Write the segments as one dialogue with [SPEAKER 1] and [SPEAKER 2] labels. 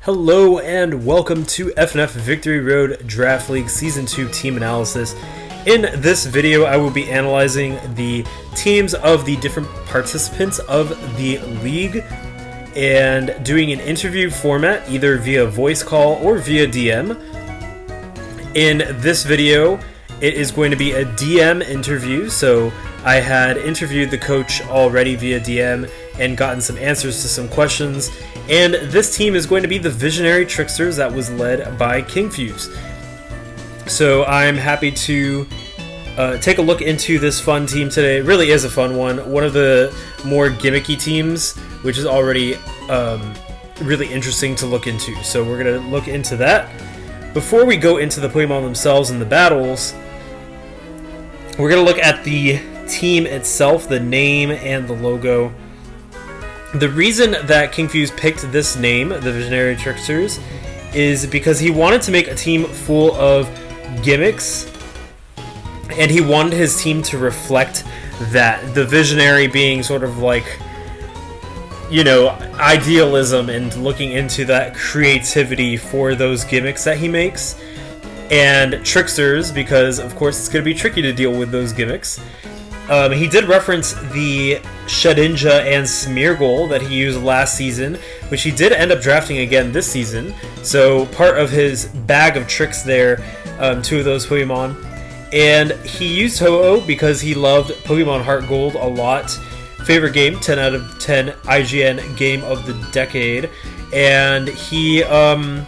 [SPEAKER 1] Hello and welcome to FNF Victory Road Draft League Season 2 Team Analysis. In this video, I will be analyzing the teams of the different participants of the league and doing an interview format, either via voice call or via DM. In this video, it is going to be a DM interview, so I had interviewed the coach already via DM and gotten some answers to some questions. And this team is going to be the Visionary Tricksters that was led by Kingfuse. So I'm happy to take a look into this fun team today. It really is a fun one. One of the more gimmicky teams, which is already really interesting to look into. So we're going to look into that. Before we go into the Pokemon themselves and the battles, we're going to look at the team itself, the name and the logo. The reason that Kingfuse picked this name, the Visionary Tricksters, is because he wanted to make a team full of gimmicks, and he wanted his team to reflect that. The Visionary being sort of like, you know, idealism and looking into that creativity for those gimmicks that he makes. And Tricksters, because of course it's going to be tricky to deal with those gimmicks. He did reference the Shedinja and Smeargle that he used last season, which he did end up drafting again this season. So part of his bag of tricks there, two of those Pokemon. And he used Ho-Oh because he loved Pokemon Heart Gold a lot. Favorite game, 10 out of 10 IGN game of the decade. And he, and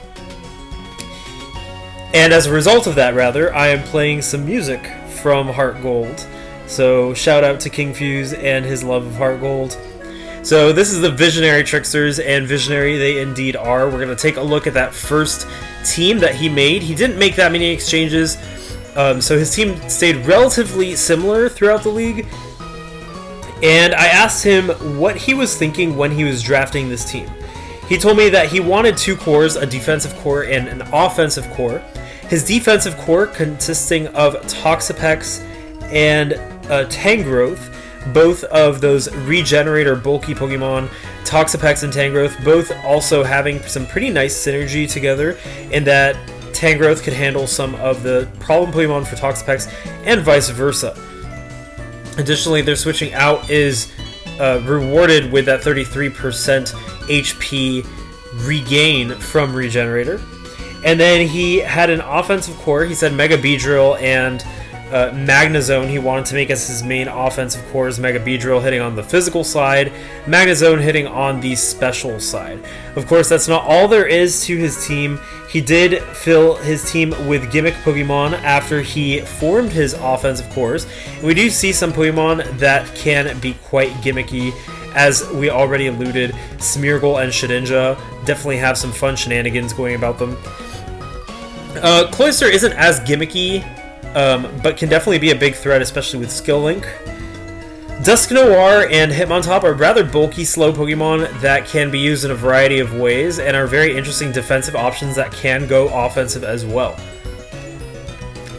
[SPEAKER 1] as a result of that, rather, I am playing some music from Heart Gold. So shout out to Kingfuse and his love of Heart Gold. So this is the Visionary Tricksters, and Visionary they indeed are. We're going to take a look at that first team that he made. He didn't make that many exchanges, so his team stayed relatively similar throughout the league. And I asked him what he was thinking when he was drafting this team. He told me that he wanted two cores, a defensive core and an offensive core. His defensive core consisting of Toxapex and Tangrowth, both of those regenerator bulky Pokemon, Toxapex and Tangrowth, both also having some pretty nice synergy together in that Tangrowth could handle some of the problem Pokemon for Toxapex and vice versa. Additionally, their switching out is rewarded with that 33% HP regain from Regenerator. And then he had an offensive core. He said Mega Beedrill and Magnezone he wanted to make as his main offensive cores. Mega Beedrill hitting on the physical side, Magnezone hitting on the special side. Of course, that's not all there is to his team. He did fill his team with gimmick Pokemon after he formed his offensive cores. And we do see some Pokemon that can be quite gimmicky, as we already alluded. Smeargle and Shedinja definitely have some fun shenanigans going about them. Cloyster isn't as gimmicky, but can definitely be a big threat, especially with Skill Link. Dusknoir and Hitmontop are rather bulky, slow Pokemon that can be used in a variety of ways and are very interesting defensive options that can go offensive as well.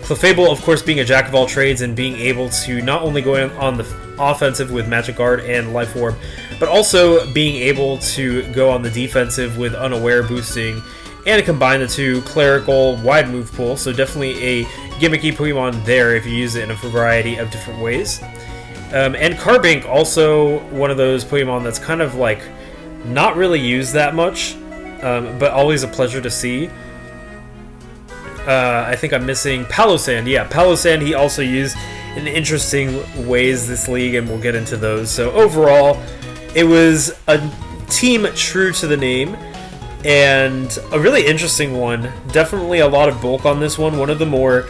[SPEAKER 1] Clefable, of course, being a jack of all trades and being able to not only go on the offensive with Magic Guard and Life Orb, but also being able to go on the defensive with Unaware boosting and combine the two. Clerical, wide move pool, so definitely a gimmicky Pokemon there if you use it in a variety of different ways. And Carbink, also one of those Pokemon that's kind of like not really used that much, but always a pleasure to see. I think I'm missing Palossand. Yeah, Palossand he also used in interesting ways this league, and we'll get into those. So overall, it was a team true to the name, and a really interesting one. Definitely a lot of bulk on this one. One of the more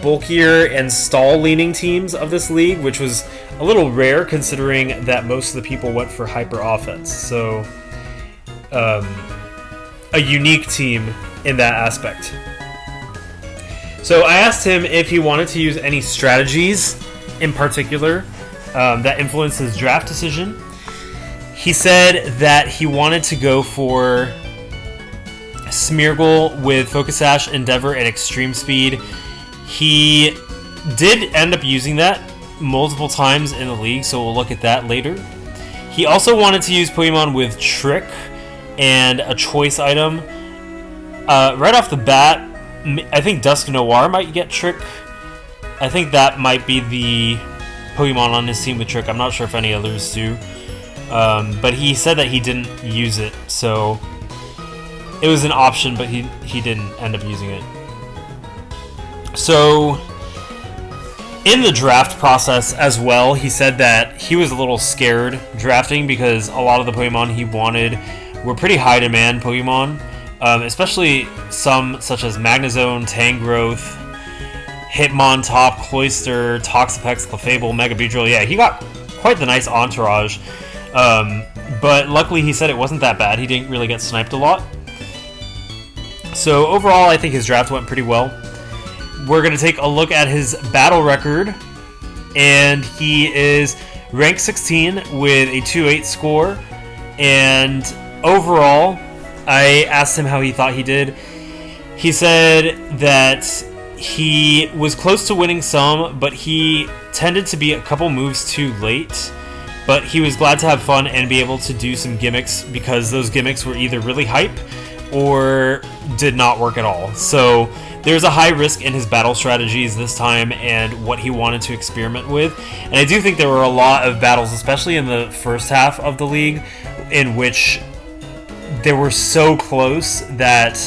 [SPEAKER 1] bulkier and stall-leaning teams of this league, which was a little rare considering that most of the people went for hyper offense. So, a unique team in that aspect. So I asked him if he wanted to use any strategies in particular that influenced his draft decision. He said that he wanted to go for Smeargle with Focus Sash, Endeavor, and Extreme Speed. He did end up using that multiple times in the league, so we'll look at that later. He also wanted to use Pokemon with Trick, and a choice item. Right off the bat, I think Dusk Noir might get Trick. I think that might be the Pokemon on his team with Trick. I'm not sure if any others do. But he said that he didn't use it, so it was an option, but he didn't end up using it. So in the draft process as well, he said that he was a little scared drafting because a lot of the Pokemon he wanted were pretty high demand Pokemon, especially some such as Magnezone, Tangrowth, Hitmontop, Cloyster, Toxapex, Clefable, Mega Beedrill. Yeah, he got quite the nice entourage. But luckily he said it wasn't that bad. He didn't really get sniped a lot. So overall, I think his draft went pretty well. We're going to take a look at his battle record. And he is rank 16 with a 2.8 score. And overall, I asked him how he thought he did. He said that he was close to winning some, but he tended to be a couple moves too late. But he was glad to have fun and be able to do some gimmicks because those gimmicks were either really hype or did not work at all. So there's a high risk in his battle strategies this time and what he wanted to experiment with. And I do think there were a lot of battles, especially in the first half of the league, in which they were so close that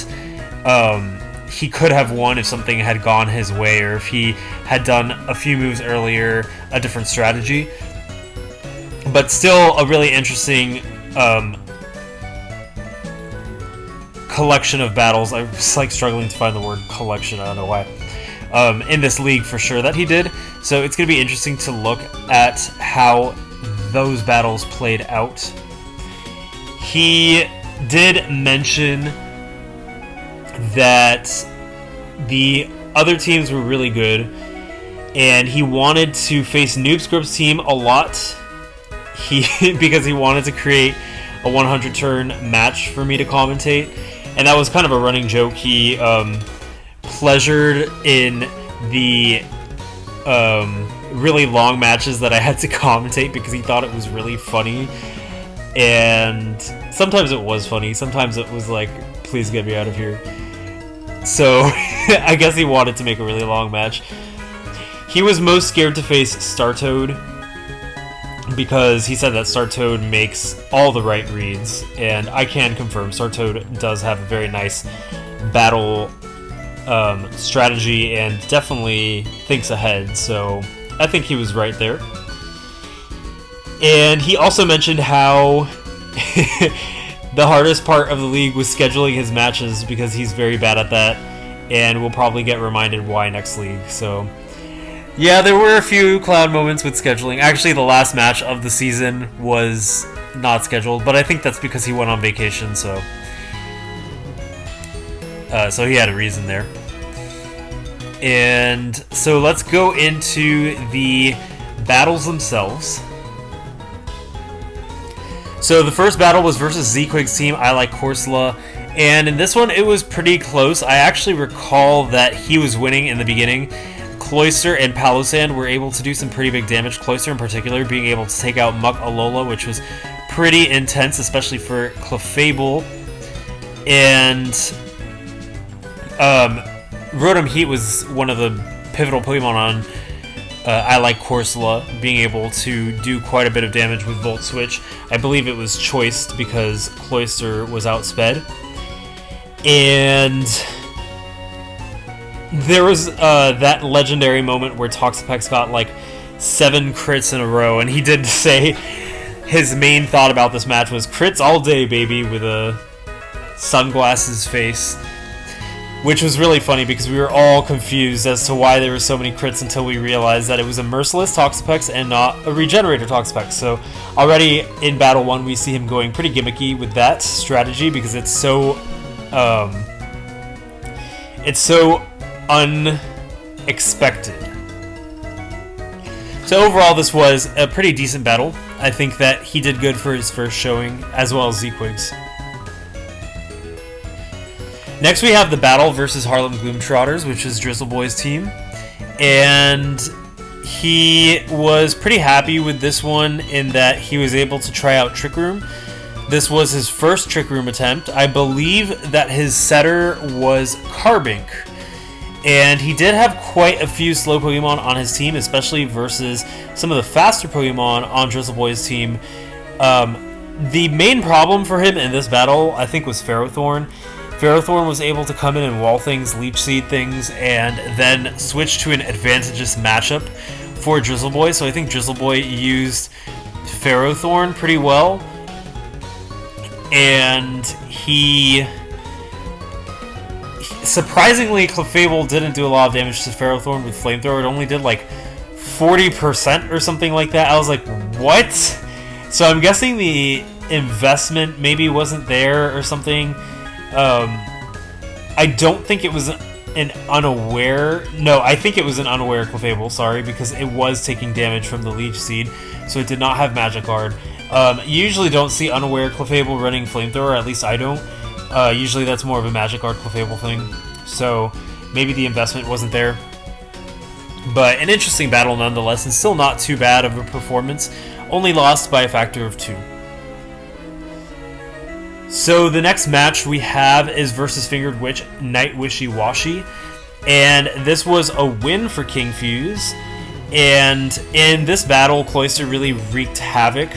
[SPEAKER 1] he could have won if something had gone his way or if he had done a few moves earlier, a different strategy. But still a really interesting collection of battles. I was like struggling to find the word collection, I don't know why. In this league for sure that he did. So it's going to be interesting to look at how those battles played out. He did mention that the other teams were really good and he wanted to face Noobscript's team a lot. Because he wanted to create a 100 turn match for me to commentate, and that was kind of a running joke. He pleasured in the really long matches that I had to commentate because he thought it was really funny, and sometimes it was funny, sometimes it was like, please get me out of here. So I guess he wanted to make a really long match. He was most scared to face Startoad because he said that Startoad makes all the right reads, and I can confirm Startoad does have a very nice battle strategy and definitely thinks ahead, so I think he was right there. And he also mentioned how the hardest part of the league was scheduling his matches because he's very bad at that, and we'll probably get reminded why next league. So yeah, there were a few clown moments with scheduling. Actually, the last match of the season was not scheduled, but I think that's because he went on vacation, so he had a reason there. And so let's go into the battles themselves. So the first battle was versus Z-Quig's team, I Like Corsola, and in this one it was pretty close. I actually recall that he was winning in the beginning. Cloyster and Palossand were able to do some pretty big damage. Cloyster in particular being able to take out Muck Alola, which was pretty intense, especially for Clefable. And Rotom Heat was one of the pivotal Pokemon on I Like Corsola, being able to do quite a bit of damage with Volt Switch. I believe it was choiced because Cloyster was outsped. And there was that legendary moment where Toxapex got like 7 crits in a row, and he did say his main thought about this match was crits all day, baby, with a sunglasses face, which was really funny because we were all confused as to why there were so many crits until we realized that it was a Merciless Toxapex and not a Regenerator Toxapex. So already in Battle 1 we see him going pretty gimmicky with that strategy because it's so unexpected. So overall, this was a pretty decent battle. I think that he did good for his first showing, as well as Z-Quigs. Next, we have the battle versus Harlem Gloomtrotters, which is Drizzle Boy's team. And he was pretty happy with this one in that he was able to try out Trick Room. This was his first Trick Room attempt. I believe that his setter was Carbink. And he did have quite a few slow Pokemon on his team, especially versus some of the faster Pokemon on Drizzleboy's team. The main problem for him in this battle, I think, was Ferrothorn. Ferrothorn was able to come in and wall things, Leech Seed things, and then switch to an advantageous matchup for Drizzleboy. So I think Drizzleboy used Ferrothorn pretty well. And surprisingly, Clefable didn't do a lot of damage to Ferrothorn with Flamethrower. It only did like 40% or something like that. I was like, what? So I'm guessing the investment maybe wasn't there or something. I don't think it was an unaware... No, I think it was an unaware Clefable, sorry, because it was taking damage from the Leech Seed, so it did not have Magic Guard. You usually don't see unaware Clefable running Flamethrower, at least I don't. Usually that's more of a Magic Guard Clefable thing, so maybe the investment wasn't there. But an interesting battle nonetheless, and still not too bad of a performance. Only lost by a factor of 2. So the next match we have is versus Fingered Witch, Night Wishy Washy. And this was a win for Kingfuse. And in this battle, Cloyster really wreaked havoc.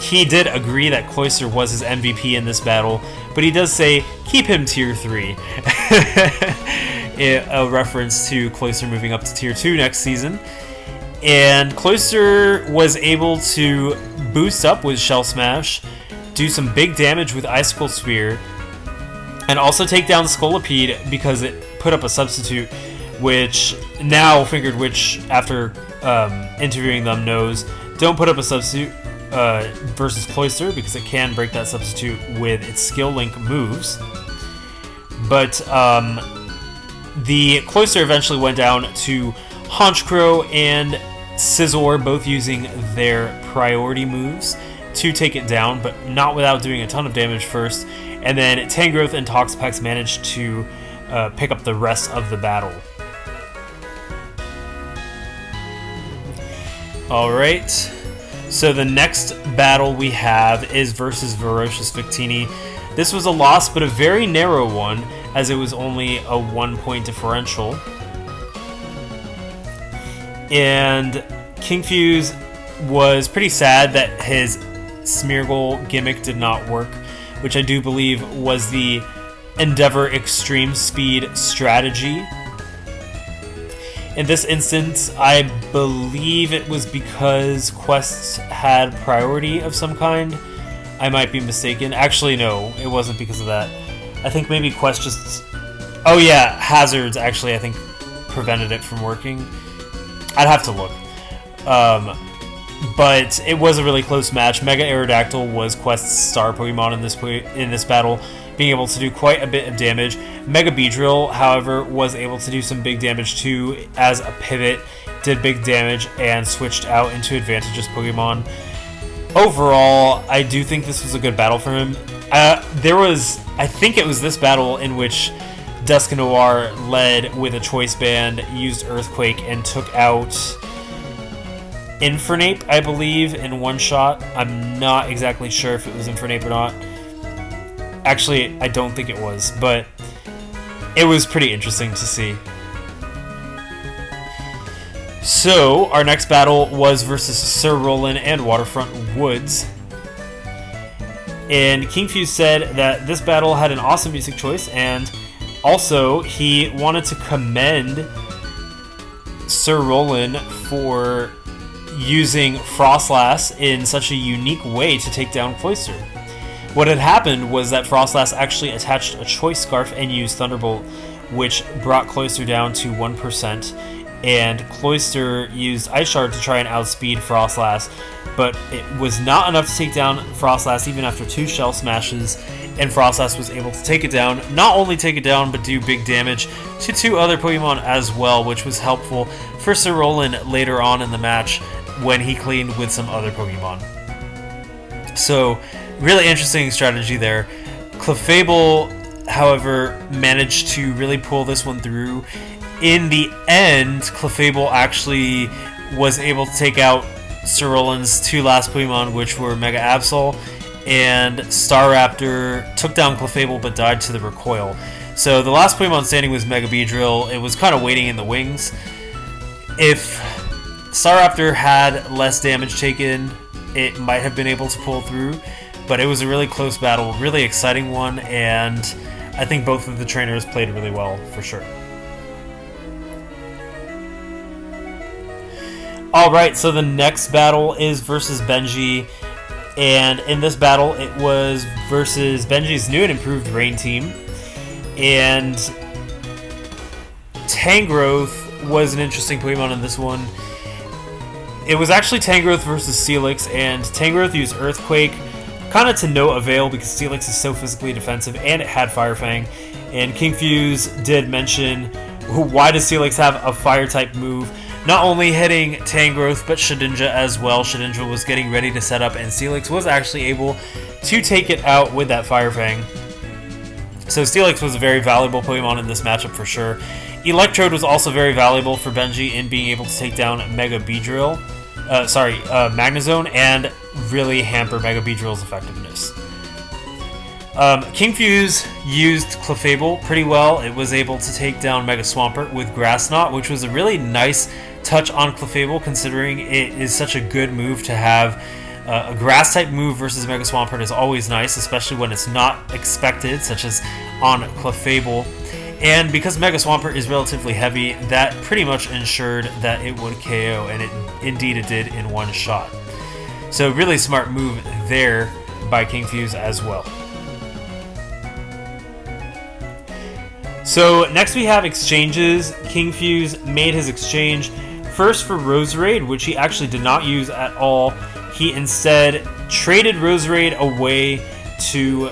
[SPEAKER 1] He did agree that Cloyster was his MVP in this battle, but he does say, keep him tier 3. A reference to Cloyster moving up to tier 2 next season. And Cloyster was able to boost up with Shell Smash, do some big damage with Icicle Spear, and also take down Scolipede because it put up a substitute, which now Fingered Witch, after interviewing them, knows don't put up a substitute versus Cloyster because it can break that substitute with its skill link moves. But the Cloyster eventually went down to Honchkrow and Scizor, both using their priority moves to take it down, but not without doing a ton of damage first. And then Tangrowth and Toxapex managed to pick up the rest of the battle. Alright, so the next battle we have is versus Ferocious Victini. This was a loss, but a very narrow one, as it was only a 1-point differential. And Kingfuse was pretty sad that his Smeargle gimmick did not work, which I do believe was the Endeavor Extreme Speed strategy. In this instance, I believe it was because quests had priority of some kind. I might be mistaken. Actually, no, it wasn't because of that. I think maybe quests just... Oh yeah, hazards actually, I think, prevented it from working. I'd have to look. But it was a really close match. Mega Aerodactyl was Quest's star Pokemon in this battle, being able to do quite a bit of damage. Mega Beedrill, however, was able to do some big damage too, as a pivot, did big damage, and switched out into advantageous Pokemon. Overall, I do think this was a good battle for him. I think it was this battle in which Duskanoir led with a Choice Band, used Earthquake, and took out Infernape, I believe, in one shot. I'm not exactly sure if it was Infernape or not. Actually, I don't think it was, but it was pretty interesting to see. So, our next battle was versus Sir Roland and Waterfront Woods. And Kingfuse said that this battle had an awesome music choice, and also he wanted to commend Sir Roland for using Frostlass in such a unique way to take down Cloyster. What had happened was that Frostlass actually attached a Choice Scarf and used Thunderbolt, which brought Cloyster down to 1%, and Cloyster used Ice Shard to try and outspeed Frostlass, but it was not enough to take down Frostlass even after 2 Shell Smashes, and Frostlass was able to take it down, not only take it down, but do big damage to 2 other Pokemon as well, which was helpful for Sir Roland later on in the match when he cleaned with some other Pokemon. So, really interesting strategy there. Clefable, however, managed to really pull this one through. In the end, Clefable actually was able to take out Cerulean's two last Pokemon, which were Mega Absol and Staraptor, took down Clefable but died to the recoil. So the last Pokemon standing was Mega Beedrill. It was kind of waiting in the wings. If Staraptor had less damage taken, it might have been able to pull through, but it was a really close battle, really exciting one, and I think both of the trainers played really well, for sure. Alright, so the next battle is versus Benji, and in this battle it was versus Benji's new and improved Rain team, and Tangrowth was an interesting Pokemon in this one. It was actually Tangrowth versus Steelix, and Tangrowth used Earthquake, kind of to no avail because Steelix is so physically defensive, and it had Fire Fang. And Kingfuse did mention, why does Steelix have a Fire-type move? Not only hitting Tangrowth, but Shedinja as well. Shedinja was getting ready to set up, and Steelix was actually able to take it out with that Fire Fang. So Steelix was a very valuable Pokemon in this matchup for sure. Electrode was also very valuable for Benji in being able to take down Mega Beedrill. Magnezone, and really hamper Mega Beedrill's effectiveness. Kingfuse used Clefable pretty well. It was able to take down Mega Swampert with Grass Knot, which was a really nice touch on Clefable, considering it is such a good move to have. A Grass-type move versus Mega Swampert is always nice, especially when it's not expected, such as on Clefable. And because Mega Swampert is relatively heavy, that pretty much ensured that it would KO, and indeed it did in one shot. So really smart move there by Kingfuse as well. So next we have exchanges. Kingfuse made his exchange first for Roserade, which he actually did not use at all. He instead traded Roserade away to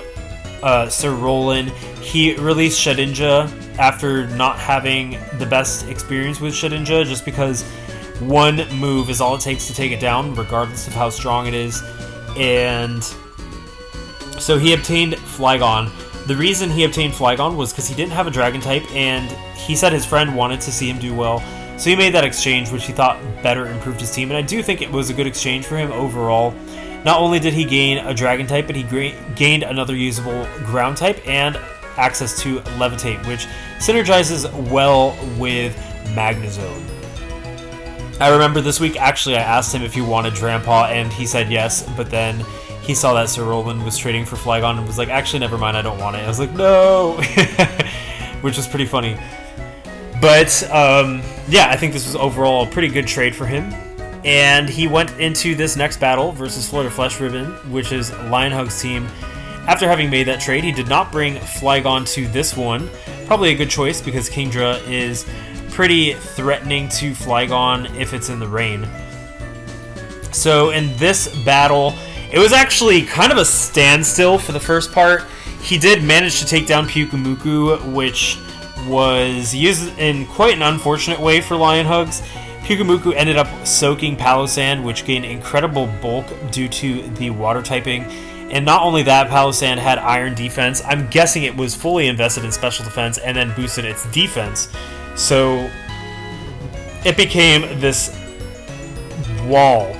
[SPEAKER 1] Cerulean. He released Shedinja after not having the best experience with Shedinja, just because one move is all it takes to take it down, regardless of how strong it is. And so he obtained Flygon. The reason he obtained Flygon was because he didn't have a Dragon type, and he said his friend wanted to see him do well. So he made that exchange, which he thought better improved his team, and I do think it was a good exchange for him overall. Not only did he gain a Dragon type, but he gained another usable Ground type and access to Levitate, which synergizes well with Magnezone. I remember this week, actually, I asked him if he wanted Drampaw, and he said yes, but then he saw that Cerulean was trading for Flygon and was like, actually, never mind, I don't want it. I was like, no! Which was pretty funny. But, yeah, I think this was overall a pretty good trade for him. And he went into this next battle versus Flutterflesh Ribbon, which is Lionhug's team. After having made that trade, he did not bring Flygon to this one. Probably a good choice because Kingdra is pretty threatening to Flygon if it's in the rain. So in this battle, it was actually kind of a standstill for the first part. He did manage to take down Pyukumuku, which was used in quite an unfortunate way for Lionhugs. Pyukumuku ended up soaking Palossand, which gained incredible bulk due to the water typing. And not only that, Palossand had Iron Defense. I'm guessing it was fully invested in Special Defense and then boosted its defense. So it became this wall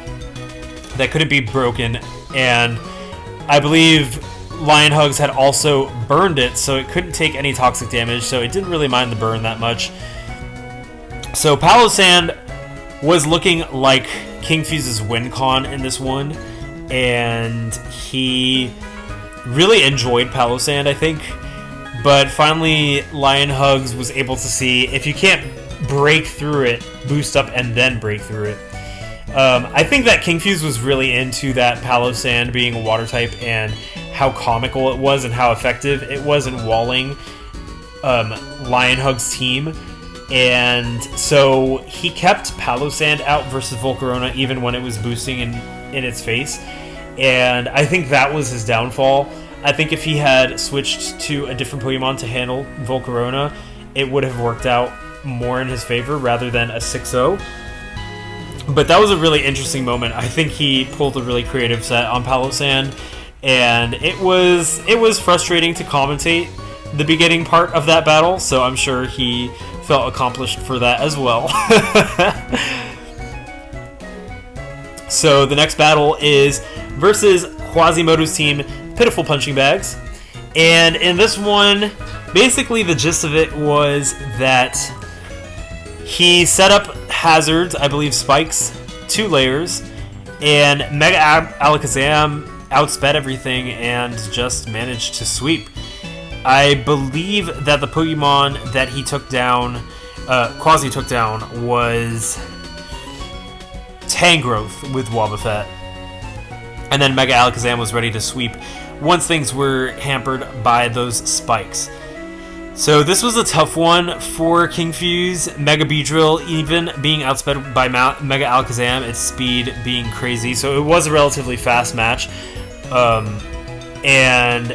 [SPEAKER 1] that couldn't be broken. And I believe Lionhugs had also burned it, so it couldn't take any toxic damage. So it didn't really mind the burn that much. So Palossand was looking like Kingfuse's win con in this one. And he really enjoyed Palossand, I think. But finally, Lionhugs was able to see, if you can't break through it, boost up and then break through it. I think that Kingfuse was really into that Palossand being a water type and how comical it was and how effective it was in walling Lionhug's team. And so he kept Palossand out versus Volcarona even when it was boosting in its face. And I think that was his downfall. I think if he had switched to a different Pokemon to handle Volcarona, it would have worked out more in his favor rather than a 6-0. But that was a really interesting moment. I think he pulled a really creative set on Palossand, and it was frustrating to commentate the beginning part of that battle, so I'm sure he felt accomplished for that as well. So the next battle is versus Quasimodo's team, Pitiful Punching Bags. And in this one, basically the gist of it was that he set up hazards, I believe spikes, 2 layers, and Mega Alakazam outsped everything and just managed to sweep. I believe that the Pokemon that he took down, Quasi took down, was Tangrowth with Wobbuffet. And then Mega Alakazam was ready to sweep once things were hampered by those spikes. So this was a tough one for Kingfuse. Mega Beedrill even being outsped by Mega Alakazam, its speed being crazy. So it was a relatively fast match. And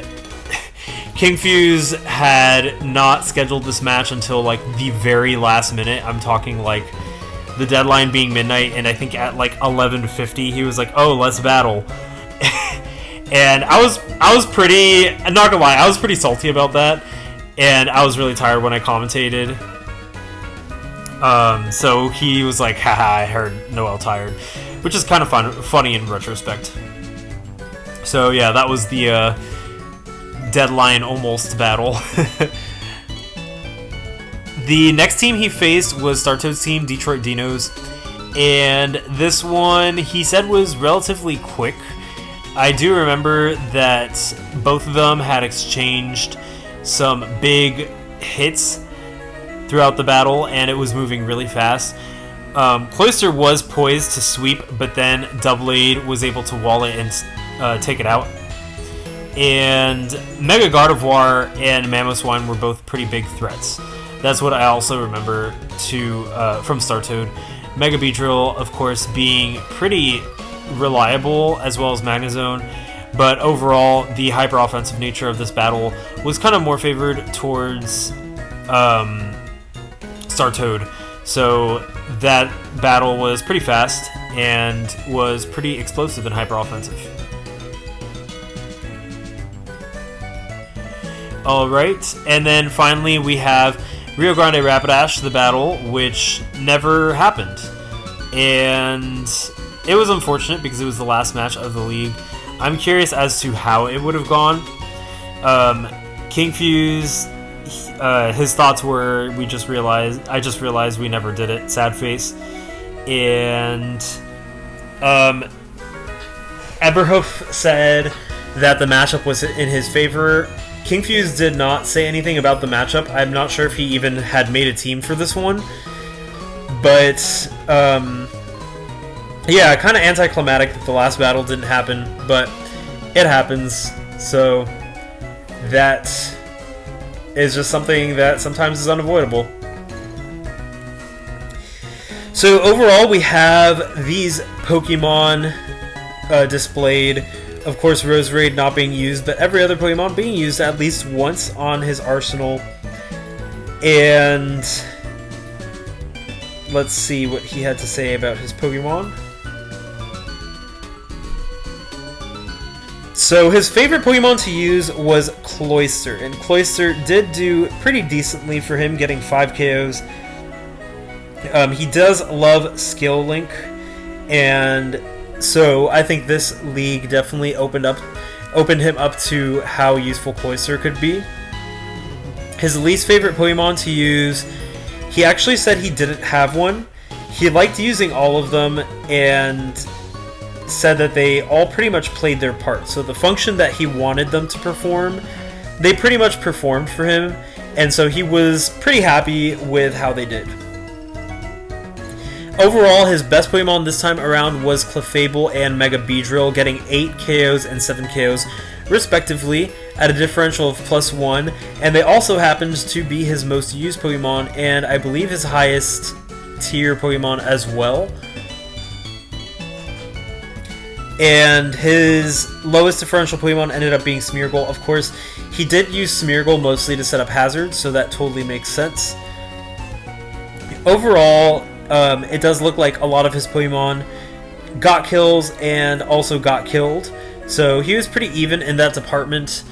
[SPEAKER 1] Kingfuse had not scheduled this match until like the very last minute. I'm talking like the deadline being midnight, and I think at like 11:50 he was like, "Oh, let's battle." And I was pretty, I'm not gonna lie, I was pretty salty about that. And I was really tired when I commentated. So he was like, haha, I heard Noel tired. Which is kind of funny in retrospect. So yeah, that was the deadline almost battle. The next team he faced was Startoad's team, Detroit Dinos. And this one, he said, was relatively quick. I do remember that both of them had exchanged some big hits throughout the battle, and it was moving really fast. Cloyster was poised to sweep, but then Doublade was able to wall it and take it out. And Mega Gardevoir and Mamoswine were both pretty big threats. That's what I also remember from Startoad. Mega Beedrill, of course, being pretty reliable, as well as Magnezone. But overall, the hyper-offensive nature of this battle was kind of more favored towards Startoad. So that battle was pretty fast and was pretty explosive and hyper-offensive. Alright, and then finally we have Rio Grande Rapidash, the battle, which never happened. And it was unfortunate because it was the last match of the league. I'm curious as to how it would have gone. Kingfuse, his thoughts were, I just realized we never did it, sad face. And Eberhoff said that the matchup was in his favor. Kingfuse did not say anything about the matchup. I'm not sure if he even had made a team for this one. But, yeah, kind of anticlimactic that the last battle didn't happen, but it happens. So that is just something that sometimes is unavoidable. So overall, we have these Pokemon displayed. Of course, Roserade not being used, but every other Pokemon being used at least once on his arsenal. And let's see what he had to say about his Pokemon. So his favorite Pokemon to use was Cloyster, and Cloyster did do pretty decently for him, getting 5 KOs. He does love Skill Link, and so I think this league definitely opened him up to how useful Cloyster could be. His least favorite Pokemon to use, he actually said he didn't have one. He liked using all of them and said that they all pretty much played their part. So the function that he wanted them to perform, they pretty much performed for him, and so he was pretty happy with how they did. Overall, his best Pokemon this time around was Clefable and Mega Beedrill, getting 8 KOs and 7 KOs respectively at a differential of +1, and they also happened to be his most used Pokemon and I believe his highest tier Pokemon as well. And his lowest differential Pokemon ended up being Smeargle. Of course, he did use Smeargle mostly to set up hazards, so that totally makes sense. Overall, it does look like a lot of his Pokemon got kills and also got killed. So he was pretty even in that department,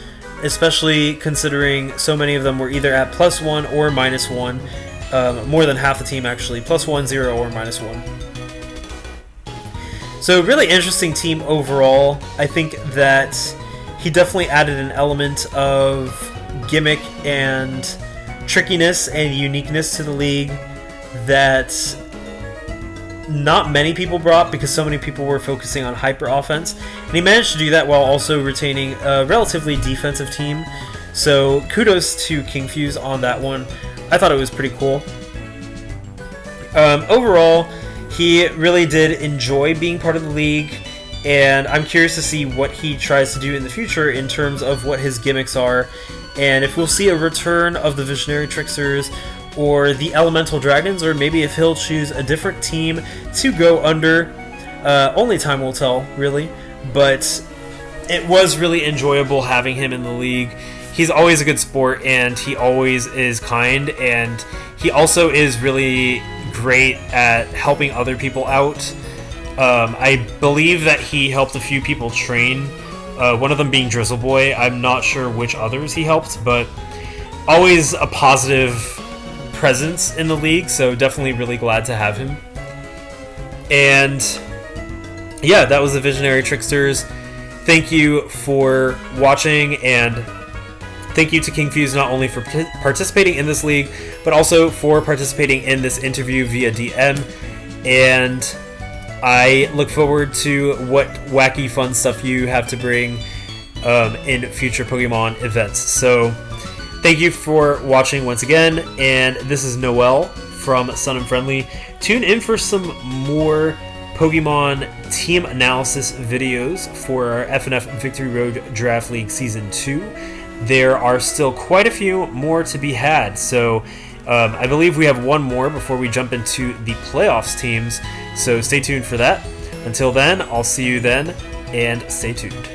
[SPEAKER 1] especially considering so many of them were either at +1 or -1. More than half the team actually, +1, 0, or -1. So really interesting team overall. I think that he definitely added an element of gimmick and trickiness and uniqueness to the league that not many people brought, because so many people were focusing on hyper offense, and he managed to do that while also retaining a relatively defensive team. So kudos to Kingfuse on that one. I thought it was pretty cool. Overall, he really did enjoy being part of the league, and I'm curious to see what he tries to do in the future in terms of what his gimmicks are, and if we'll see a return of the Visionary Tricksters or the Elemental Dragons, or maybe if he'll choose a different team to go under. Only time will tell, really. But it was really enjoyable having him in the league. He's always a good sport, and he always is kind, and he also is really great at helping other people out. I believe that he helped a few people train, one of them being Drizzle Boy. I'm not sure which others he helped, but always a positive presence in the league, so definitely really glad to have him. And yeah, that was the Visionary Tricksters. Thank you for watching, and thank you to Kingfuse not only for participating in this league, but also for participating in this interview via DM. And I look forward to what wacky fun stuff you have to bring in future Pokemon events. So thank you for watching once again, and this is Noel from Sun and Friendly. Tune in for some more Pokemon team analysis videos for our FNF Victory Road Draft League Season 2. There are still quite a few more to be had, so I believe we have one more before we jump into the playoffs teams, so stay tuned for that. Until then, I'll see you then, and stay tuned.